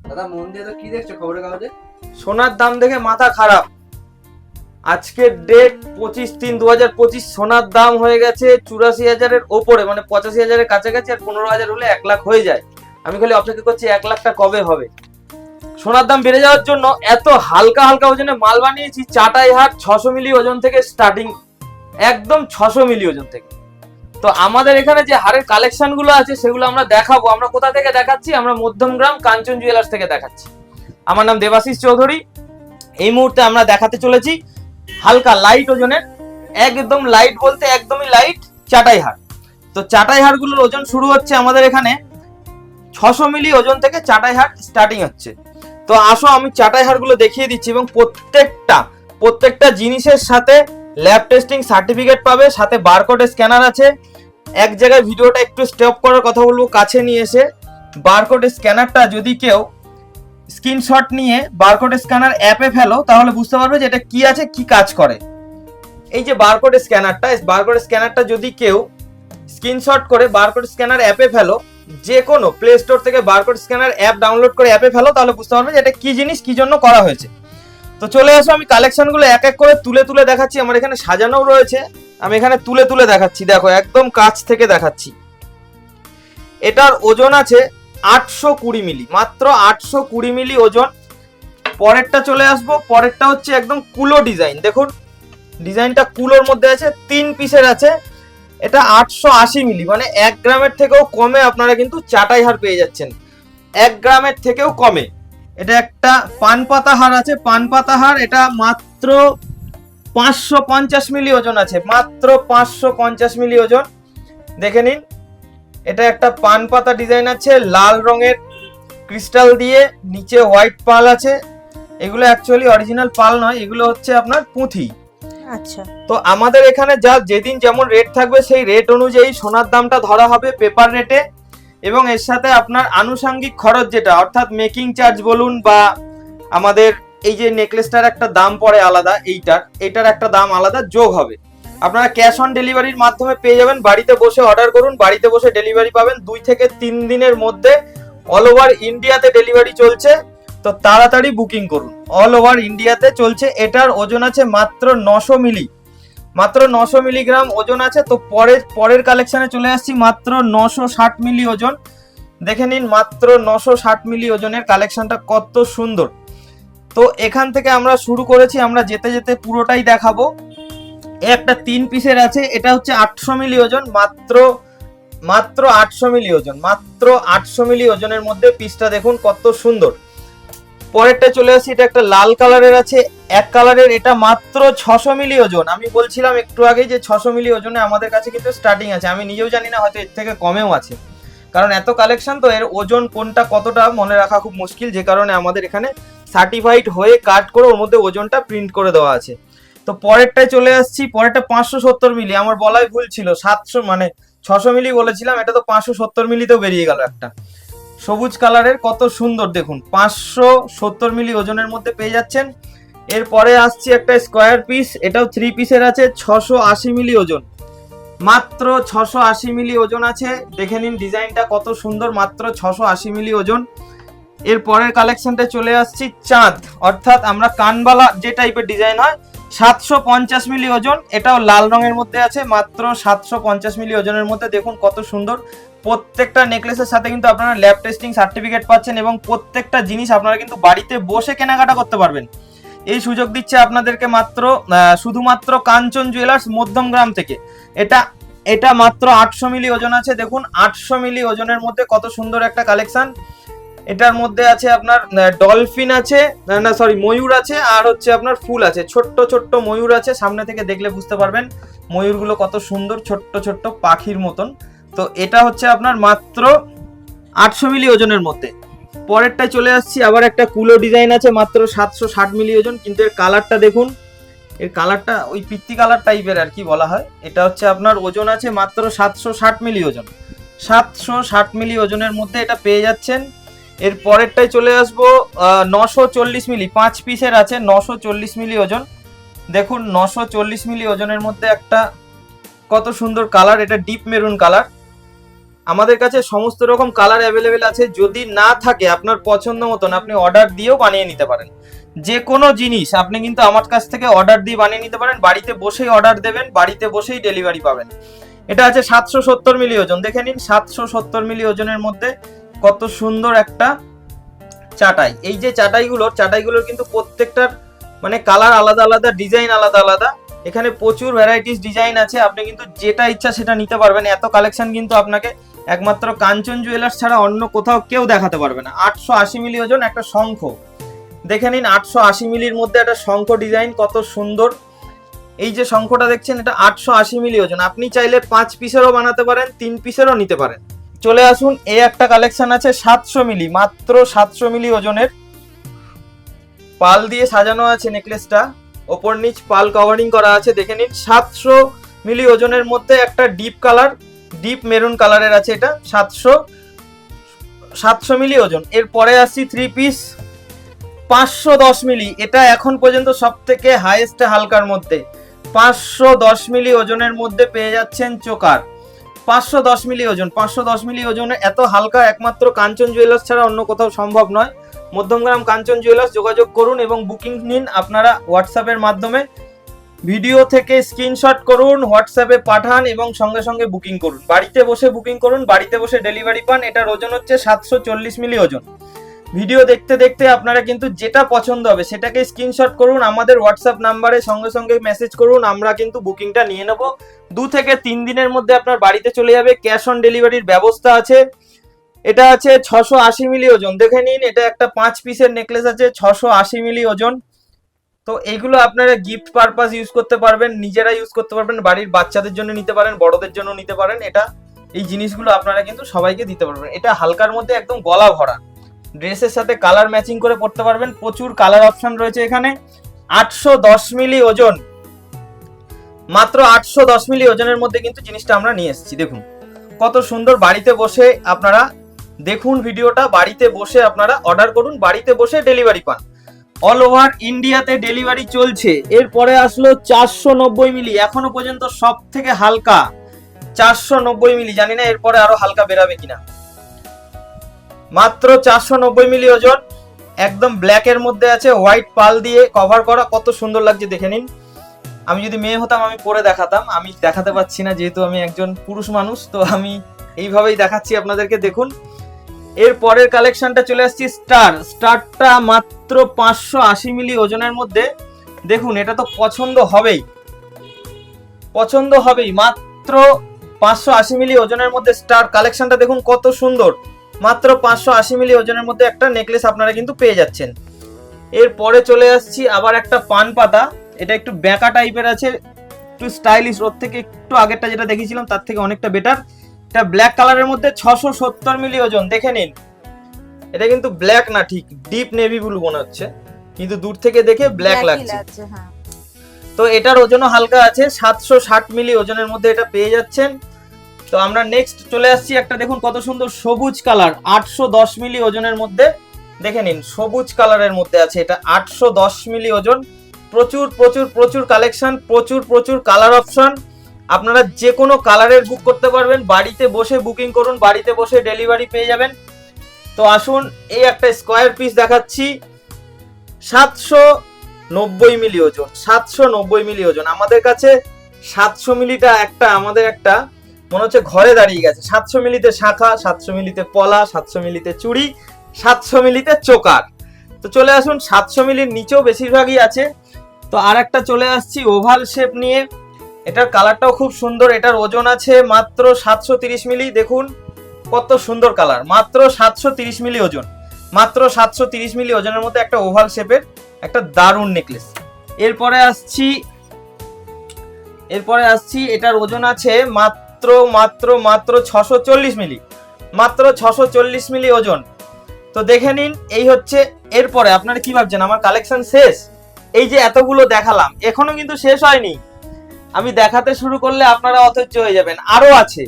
দাদা মন দিয়ে তো কি দেখছো খবরের কাগজে? সোনার দাম দেখে মাথা খারাপ। আজকের ডেট 25/3/2025, সোনার দাম হয়ে গেছে 84,000-এর ওপরে, মানে 85,000-এর কাছাকাছি। আর 15,000 হলে 1 লাখ হয়ে যায়। আমি খালি অপেক্ষা করছি 1 লাখটা কবে হবে। সোনার দাম বেড়ে যাওয়ার জন্য এত হালকা হালকা ওজনে মাল বানিয়েছি। চাটাই হাট 600 মিলি ওজন থেকে স্টার্টিং, একদম 600 মিলি ওজন থেকে। তো আমাদের এখানে যে হারের কালেকশন গুলো আছে সেগুলো আমরা দেখাবো। আমরা কোথা থেকে দেখাচ্ছি? আমরা মধ্যমগ্রাম কাঞ্চন জুয়েলার্স থেকে দেখাচ্ছি। আমার নাম দেবাশিস চৌধুরী। এই মুহূর্তে আমরা দেখাতে চলেছি হালকা লাইট ওজনের, একদম লাইট বলতে একদমই লাইট চাটাই হার। তো চাটাই হারগুলোর ওজন শুরু হচ্ছে আমাদের এখানে 600 মিলি ওজন থেকে চাটাই হার স্টার্টিং হচ্ছে। তো আসো আমি চাটাই হারগুলো দেখিয়ে দিচ্ছি, এবং প্রত্যেকটা জিনিসের সাথে ল্যাব টেস্টিং সার্টিফিকেট পাবে, সাথে বারকোড স্ক্যানার আছে। এক জায়গায় ভিডিওটা একটু স্টপ করার কথা বলবো, কাছে নিয়ে এসে বারকোড স্ক্যানারটা যদি কেউ স্ক্রিনশট নিয়ে বারকোড স্ক্যানার অ্যাপে ফেলো তাহলে বুঝতে পারবে যে এটা কি আছে, কি কাজ করে। এই যে বারকোড স্ক্যানারটা যদি কেউ স্ক্রিনশট করে বারকোড স্ক্যানার অ্যাপে ফেলো, যে কোনো প্লে স্টোর থেকে বারকোড স্ক্যানার অ্যাপ ডাউনলোড করে অ্যাপে ফেলো, তাহলে বুঝতে পারবে যে এটা কি জিনিস, কি জন্য করা হয়েছে। তো চলে আসো, আমি কালেকশনগুলো এক এক করে তুলে তুলে দেখাচ্ছি। আমার এখানে সাজানোও রয়েছে, আমি এখানে তুলে তুলে দেখাচ্ছি। দেখো একদম কাছ থেকে দেখাচ্ছি। এটার ওজন আছে 820 মিলি, মাত্র 820 মিলি ওজন। পরেরটা চলে আসবো, পরেরটা হচ্ছে একদম কুলো ডিজাইন। দেখুন ডিজাইনটা কুলোর মধ্যে আছে, 3 পিসের আছে। এটা 880 মিলি, মানে 1 গ্রামের থেকেও কমে আপনারা কিন্তু চাটাই হার পেয়ে যাচ্ছেন, 1 গ্রামের থেকেও কমে। এটা একটা পানপাতা হার আছে, পানপাতা হার। এটা মাত্র 550 মিলি ওজন আছে, মাত্র 550 মিলি ওজন। দেখে নিন, এটা একটা পানপাতা ডিজাইন আছে লাল রঙের ক্রিস্টাল দিয়ে, নিচে হোয়াইট পাল আছে। এগুলো অ্যাকচুয়ালি অরিজিনাল পাল নয়, এগুলো হচ্ছে আপনার পুঁথি। আচ্ছা, তো আমাদের এখানে যেদিন যেমন রেট থাকবে সেই রেট অনুযায়ী সোনার দামটা ধরা হবে পেপার রেটে, এবং এর সাথে আপনার আনুষঙ্গিক খরচ যেটা, অর্থাৎ মেকিং চার্জ বলুন, বা আমাদের এই যে নেকলেসটার একটা দাম পড়ে আলাদা, এইটার একটা দাম আলাদা যোগ হবে। আপনারা ক্যাশ অন ডেলিভারির মাধ্যমে পেয়ে যাবেন। বাড়িতে বসে অর্ডার করুন, বাড়িতে বসে ডেলিভারি পাবেন। 2 থেকে 3 দিনের মধ্যে অল ওভার ইন্ডিয়াতে ডেলিভারি চলছে, তো তাড়াতাড়ি বুকিং করুন। অল ওভার ইন্ডিয়াতে চলছে। এটার ওজন আছে মাত্র 900 মিলি, মাত্র 900 মিলিগ্রাম ওজন আছে। তো পরের কালেকশনে চলে আসছি, মাত্র 960 মিলি ওজন। দেখে নিন, মাত্র 960 মিলি ওজনের কালেকশনটা কত সুন্দর। তো এখান থেকে আমরা শুরু করেছি, আমরা যেতে যেতে পুরোটাই দেখাবো। একটা 3 পিসের আছে, এটা হচ্ছে 800 মিলি ওজন, মাত্র 800 মিলি ওজন, মাত্র 800 মিলি ওজনের মধ্যে পিসটা দেখুন কত সুন্দর। পরেরটা চলে আসছি, এটা একটা লাল কালারের আছে, এক কালারের। এটা মাত্র 600 মিলি ওজন। আমি বলছিলাম একটু আগেই যে 600 মিলি ওজনে আমাদের কাছে কিন্তু স্টার্টিং আছে। আমি নিজেও জানি না, হয়তো এর থেকে কমেও আছে, কারণ এত কালেকশন তো এর ওজন কোনটা কতটা মনে রাখা খুব মুশকিল, যে কারণে আমাদের এখানে সার্টিফাইড হয়ে কাট করে ওর মধ্যে ওজনটা প্রিন্ট করে দেওয়া আছে। তো পরেরটায় চলে আসছি, পরেরটা 570 মিলি। আমার বলাই ভুল ছিল, 700 মানে 600 মিলি বলেছিলাম, এটা তো 570 মিলিতেও বেরিয়ে গেল একটা। সবুজ কালারের কত সুন্দর দেখুন, 570 মিলি ওজনের মধ্যে পেয়ে যাচ্ছেন। এরপরে আসছি একটা স্কোয়ার পিস, এটাও 3 পিসের আছে, 680 মিলি ওজন, মাত্র 680 মিলি ওজন আছে। দেখে নিন ডিজাইনটা কত সুন্দর, মাত্র 680 মিলি ওজন। এর পরের কালেকশনটা চলে আসছি চাঁদ, অর্থাৎ আমরা কানবালা যে টাইপের ডিজাইন হয়, 750 মিলি ওজন। এটাও লাল রঙের মধ্যে আছে, মাত্র 750 মিলি ওজনের মধ্যে। দেখুন কত সুন্দর। প্রত্যেকটা নেকলেসের সাথে কিন্তু আপনারা ল্যাব টেস্টিং সার্টিফিকেট পাচ্ছেন, এবং প্রত্যেকটা জিনিস আপনারা কিন্তু বাড়িতে বসে কেনাকাটা করতে পারবেন। এই সুযোগ দিচ্ছে আপনাদেরকে মাত্র শুধুমাত্র কাঞ্চন জুয়েলার্স মধ্যমগ্রাম থেকে। এটা মাত্র 800 মিলি ওজন আছে। দেখুন 800 মিলি ওজনের মধ্যে কত সুন্দর একটা কালেকশন। এটার মধ্যে আছে আপনার ডলফিন আছে, না সরি ময়ূর আছে, আর হচ্ছে আপনার ফুল আছে, ছোট্ট ছোট্ট ময়ূর আছে। সামনে থেকে দেখলে বুঝতে পারবেন ময়ূরগুলো কত সুন্দর, ছোট্ট ছোট্ট পাখির মতন। তো এটা হচ্ছে আপনার মাত্র 800 মিলি ওজনের মধ্যে। পরেরটায় চলে আসছি, আবার একটা কুলো ডিজাইন আছে, মাত্র 760 মিলি ওজন। কিন্তু এর কালারটা দেখুন, এর কালারটা ওই পিত্তি কালার টাইপের আর কি বলা হয়। এটা হচ্ছে আপনার ওজন আছে মাত্র 760 মিলি ওজন, 760 মিলি ওজনের মধ্যে এটা পেয়ে যাচ্ছেন। এর পরেরটায় চলে আসবো 940 মিলি, 5 পিসের আছে, 940 মিলি ওজন। দেখুন 940 মিলি ওজনের মধ্যে একটা কত সুন্দর কালার, এটা ডিপ মেরুন কালার। আমাদের কাছে সমস্ত রকম কালার অ্যাভেলেবেল আছে। যদি না থাকে আপনার পছন্দ মতন আপনি অর্ডার দিয়েও বানিয়ে নিতে পারেন। যে কোনো জিনিস আপনি কিন্তু আমার কাছ থেকে অর্ডার দিয়ে বানিয়ে নিতে পারেন। বাড়িতে বসেই অর্ডার দেবেন, বাড়িতে বসেই ডেলিভারি পাবেন। এটা আছে 770 মিলি ওজন, দেখে নিন 770 মিলি ওজনের মধ্যে কত সুন্দর একটা চাটাই। এই যে চাটাইগুলোর কিন্তু প্রত্যেকটার মানে কালার আলাদা আলাদা, ডিজাইন আলাদা আলাদা। এখানে প্রচুর ভ্যারাইটিস ডিজাইন আছে, আপনি কিন্তু যেটা ইচ্ছা সেটা নিতে পারবেন। এত কালেকশন কিন্তু আপনাকে একমাত্র কাঞ্চন জুয়েলার্স ছাড়া অন্য কোথাও কেউ দেখাতে পারবে না। 880 মিলি ওজন একটা শঙ্খ, দেখে নিন 880 মিলির মধ্যে একটা শঙ্খ ডিজাইন, কত সুন্দর। এই যে শঙ্খটা দেখছেন এটা 880 মিলি ওজন। আপনি চাইলে 5 পিসেরও বানাতে পারেন, 3 পিসেরও নিতে পারেন। চলে আসুন, এই একটা কালেকশন আছে 700 মিলি, মাত্র 700 মিলি ওজনের। পাল দিয়ে সাজানো আছে নেকলেসটা, ওপর নিচ পাল কভারিং করা আছে, দেখে নিন 700 মিলি ওজনের মধ্যে একটা ডিপ মেরুন কালারের আছে। এটা 700 মিলি ওজন। এরপরে আসছি 3 পিস 510 মিলি। এটা এখন পর্যন্ত সব থেকে হাইয়েস্ট হালকার মধ্যে 510 মিলি ওজনের মধ্যে পেয়ে যাচ্ছেন চোকার। 510 মিলি ওজন, 510 মিলি ওজনে এত হালকা একমাত্র কাঞ্চন জুয়েলার্স ছাড়া অন্য কোথাও সম্ভব নয়। মধ্যমগ্রাম কাঞ্চন জুয়েলার্স যোগাযোগ করুন এবং বুকিং নিন আপনারা হোয়াটসঅ্যাপের মাধ্যমে। ভিডিও থেকে স্ক্রিনশট করুন, হোয়াটসঅ্যাপে পাঠান এবং সঙ্গে সঙ্গে বুকিং করুন। বাড়িতে বসে বুকিং করুন, বাড়িতে বসে ডেলিভারি পান। এটার ওজন হচ্ছে 740 মিলি ওজন। ভিডিও দেখতে দেখতে আপনারা কিন্তু যেটা পছন্দ হবে সেটাকে স্ক্রিনশট করুন, আমাদের হোয়াটসঅ্যাপ নাম্বারে সঙ্গে সঙ্গে মেসেজ করুন, আমরা কিন্তু বুকিংটা নিয়ে নেব। 2 থেকে 3 দিনের মধ্যে আপনার বাড়িতে চলে যাবে। ক্যাশ অন ডেলিভারির ব্যবস্থা আছে। এটা আছে 680 মিলি ওজন, দেখে নিন এটা একটা 5 পিসের নেকলেস আছে 680 মিলি ওজন। তো এইগুলো আপনারা গিফট পারপাস ইউজ করতে পারবেন, নিজেরা ইউজ করতে পারবেন, বাড়ির বাচ্চাদের জন্য নিতে পারেন, বড়দের জন্য নিতে পারেন। এই জিনিসগুলো আপনারা কিন্তু সবাইকে দিতে পারবেন। এটা হালকার মধ্যে একদম গলা ভরা, ড্রেসের সাথে কালার ম্যাচিং করে পড়তে পারবেন। প্রচুর কালার অপশন রয়েছে এখানে। 810 মিলি ওজন, মাত্র 810 মিলি ওজনের মধ্যে কিন্তু জিনিসটা আমরা নিয়ে এসেছি। দেখুন কত সুন্দর। বাড়িতে বসে আপনারা দেখুন ভিডিওটা, বাড়িতে বসে আপনারা অর্ডার করুন, বাড়িতে বসে ডেলিভারি পান। অল ওভার ইন্ডিয়াতে ডেলিভারি চলছে। এরপরে আসলো 490 মিলি, এখনো পর্যন্ত সব থেকে হালকা 490 মিলি। জানি না এরপরে আরো হালকা বেরাবে কিনা। মাত্র 490 মিলি ওজন, একদম ব্ল্যাক এর মধ্যে আছে, হোয়াইট পাল দিয়ে কভার করা, কত সুন্দর লাগছে দেখে নিন। আমি যদি মেয়ে হতাম আমি পরে দেখাতাম, আমি দেখাতে পাচ্ছি না যেহেতু আমি একজন পুরুষ মানুষ, তো আমি এইভাবেই দেখাচ্ছি আপনাদেরকে। দেখুন এর পরের কালেকশনটা চলে আসছি স্টারটা মাত্র 580 মিলি ওজনের মধ্যে। দেখুন এটা তো পছন্দ হবেই, মাত্র 580 মিলি ওজনের মধ্যে স্টার কালেকশনটা দেখুন কত সুন্দর। মাত্র 580 মিলি ওজনের মধ্যে একটা নেকলেস আপনারা কিন্তু পেয়ে যাচ্ছেন। এরপরে চলে আসছি আবার একটা পান পাতা, এটা একটু ব্যাকা টাইপের আছে, একটু স্টাইলিশ, ওর থেকে একটু আগেরটা যেটা দেখিয়েছিলাম তার থেকে অনেকটা বেটার। এটা ব্ল্যাক কালারের মধ্যে 670 মিলি ওজন, দেখে নিন। এটা কিন্তু ব্ল্যাক না, ঠিক ডিপ নেভি ব্লু মনে হচ্ছে, কিন্তু দূর থেকে দেখে ব্ল্যাক লাগছে। তো এটার ওজনও হালকা আছে, 760 মিলি ওজনের মধ্যে এটা পেয়ে যাচ্ছেন। তো আমরা নেক্সট চলে আসছি একটা, দেখুন কত সুন্দর সবুজ কালার, 810 মিলি ওজনের মধ্যে, দেখে নিন সবুজ কালারের মধ্যে আছে এটা 810 মিলি ওজন। প্রচুর প্রচুর প্রচুর কালেকশন, প্রচুর কালার অপশন। আপনারা যে কোনো কালারের বুক করতে পারবেন, বাড়িতে বসে বুকিং করুন, বাড়িতে বসে ডেলিভারি পেয়ে যাবেন। তো আসুন এই একটা স্কোয়ার পিস দেখাচ্ছি, 790 মিলি ওজন, 790 মিলি ওজন। আমাদের কাছে 700 মিলিটা আমাদের একটা মনে হচ্ছে ঘরে দাঁড়িয়ে গেছে। 700 মিলিতে শাখা, 700 মিলিতে পলা, 700 মিলিতে চুড়ি, 700 মিলিতে চোকার। তো চলে আসুন, 700 মিলির নিচেও বেশিরভাগই আছে। তো আর একটা চলে আসছি ওভাল শেপ নিয়ে, এটার কালারটাও খুব সুন্দর। এটার ওজন আছে মাত্র 730 মিলি, দেখুন কত সুন্দর কালার, মাত্র 730 মিলি ওজন, মাত্র 730 মিলি ওজনের মধ্যে একটা ওভাল শেপের একটা দারুণ নেকলেস। এরপরে আসছি এটার ওজন আছে মাত্র 640 মিলি, মাত্র 640 মিলি ওজন। তো দেখে নিন, এই হচ্ছে। এরপরে আপনারা কি ভাবছেন আমার কালেকশন শেষ? এই যে এতগুলো দেখালাম এখনো কিন্তু শেষ হয়নি, আমি দেখাতে শুরু করলে আপনারা অধৈর্য হয়ে যাবেন, আরো আছে।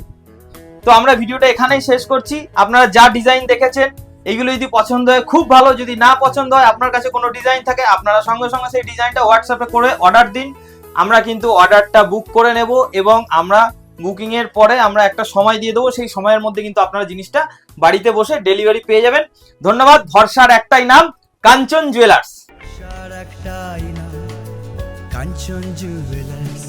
তো আমরা ভিডিওটা এখানেই শেষ করছি। আপনারা যা ডিজাইন দেখেছেন এইগুলো যদি পছন্দ হয় খুব ভালো, যদি না পছন্দ হয় আপনার কাছে কোনো ডিজাইন থাকে আপনারা সঙ্গে সঙ্গে সেই ডিজাইনটা হোয়াটসঅ্যাপে করে অর্ডার দিন, আমরা কিন্তু অর্ডারটা বুক করে নেব এবং আমরা বুকিং এর পরে আমরা একটা সময় দিয়ে দেবো, সেই সময়ের মধ্যে কিন্তু আপনারা জিনিসটা বাড়িতে বসে ডেলিভারি পেয়ে যাবেন। ধন্যবাদ। ভরসার একটাই নাম, কাঞ্চন জুয়েলার্স। কাঞ্চন জুয়েলার্স।